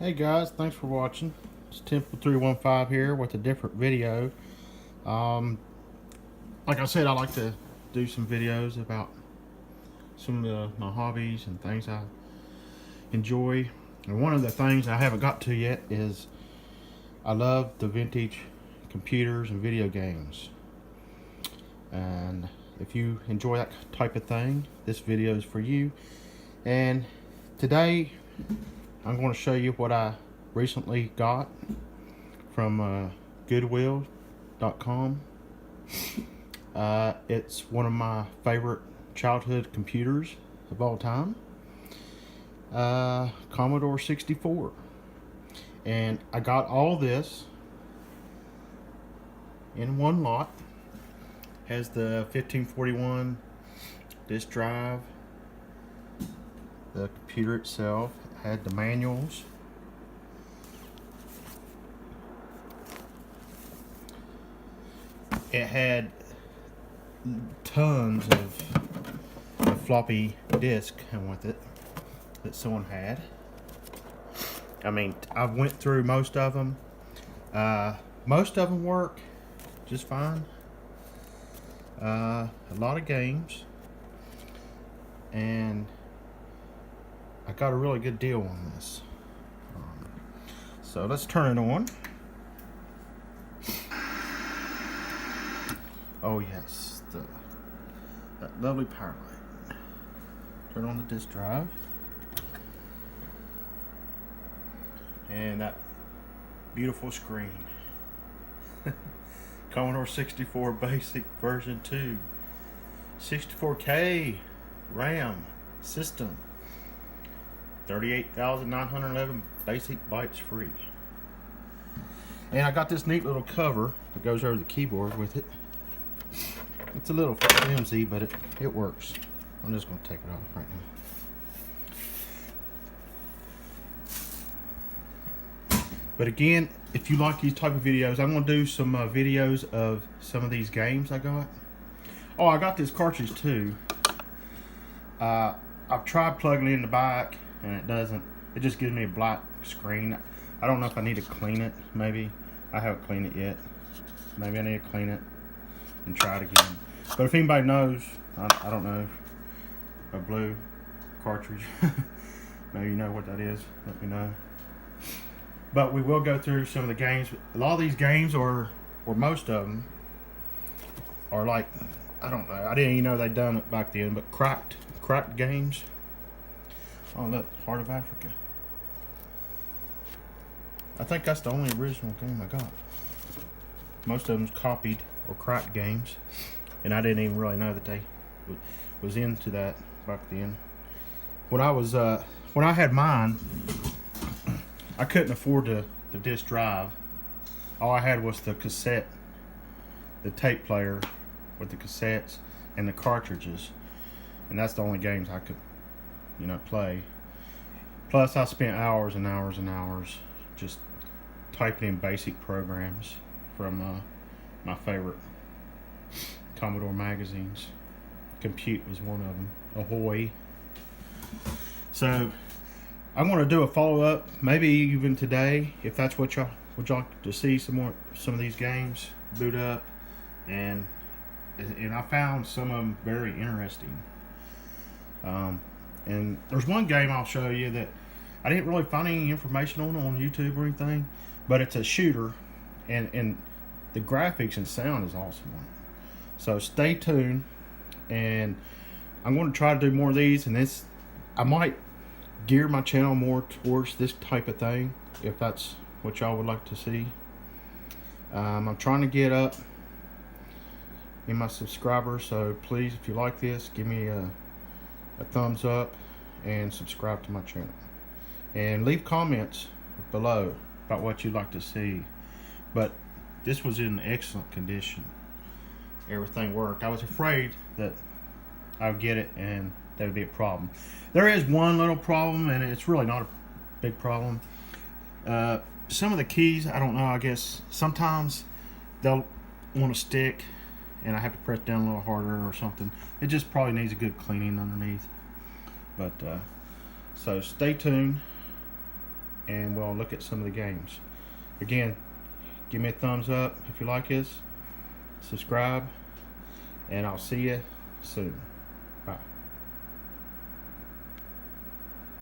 Hey guys, thanks for watching. It's Temple315 here with a different video. Um, like I said, I like to do some videos about some of my hobbies and things I enjoy. And one of the things I haven't got to yet is I love the vintage computers and video games. And if you enjoy that type of thing, this video is for you. And today I'm going to show you what I recently got from Goodwill.com. It's one of my favorite childhood computers of all time, Commodore 64. And I got all this in one lot. Has the 1541 disk drive, the computer itself, had the manuals, it had tons of floppy disk come with it that someone had. I mean, I went through most of them. Most of them work just fine. A lot of games, and I got a really good deal on this. So let's turn it on. Oh yes, that lovely power light. Turn on the disk drive, and that beautiful screen. Commodore 64 Basic version 2, 64K RAM system, 38,911 basic bytes free. And I got this neat little cover that goes over the keyboard with it. It's a little flimsy, but it works. I'm just going to take it off right now. But again, if you like these type of videos, I'm going to do some videos of some of these games I got. Oh, I got this cartridge too. I've tried plugging it in the back and it doesn't. It just gives me a black screen. I don't know if I need to clean it. Maybe. I haven't cleaned it yet. Maybe I need to clean it and try it again. But if anybody knows, I don't know, a blue cartridge, maybe you know what that is, let me know. But we will go through some of the games. A lot of these games, or most of them, are like, I don't know, I didn't even know they'd done it back then, but cracked games. Oh look, Heart of Africa. I think that's the only original game I got. Most of them's copied or cracked games, and I didn't even really know that they was into that back then. When I had mine, I couldn't afford the disc drive. All I had was the cassette, the tape player with the cassettes and the cartridges, and that's the only games I could, play. Plus, I spent hours and hours and hours just typing in basic programs from my favorite Commodore magazines. Compute was one of them. Ahoy. So I'm going to do a follow-up, maybe even today, if that's what y'all would like to see, some of these games boot up, and I found some of them very interesting. And there's one game I'll show you that I didn't really find any information on YouTube or anything, but it's a shooter, and the graphics and sound is awesome on it. So stay tuned, and I'm going to try to do more of these, and I might gear my channel more towards this type of thing, if that's what y'all would like to see. I'm trying to get up in my subscribers, so please, if you like this, give me a thumbs up and subscribe to my channel, and leave comments below about what you'd like to see. But this was in excellent condition. Everything worked. I was afraid that I would get it and that would be a problem. There is one little problem, and it's really not a big problem. Some of the keys, I don't know, I guess sometimes they'll want to stick and I have to press down a little harder or something. It just probably needs a good cleaning underneath. But so stay tuned. and we'll look at some of the games. Again, give me a thumbs up if you like this, subscribe, and I'll see you soon. Bye.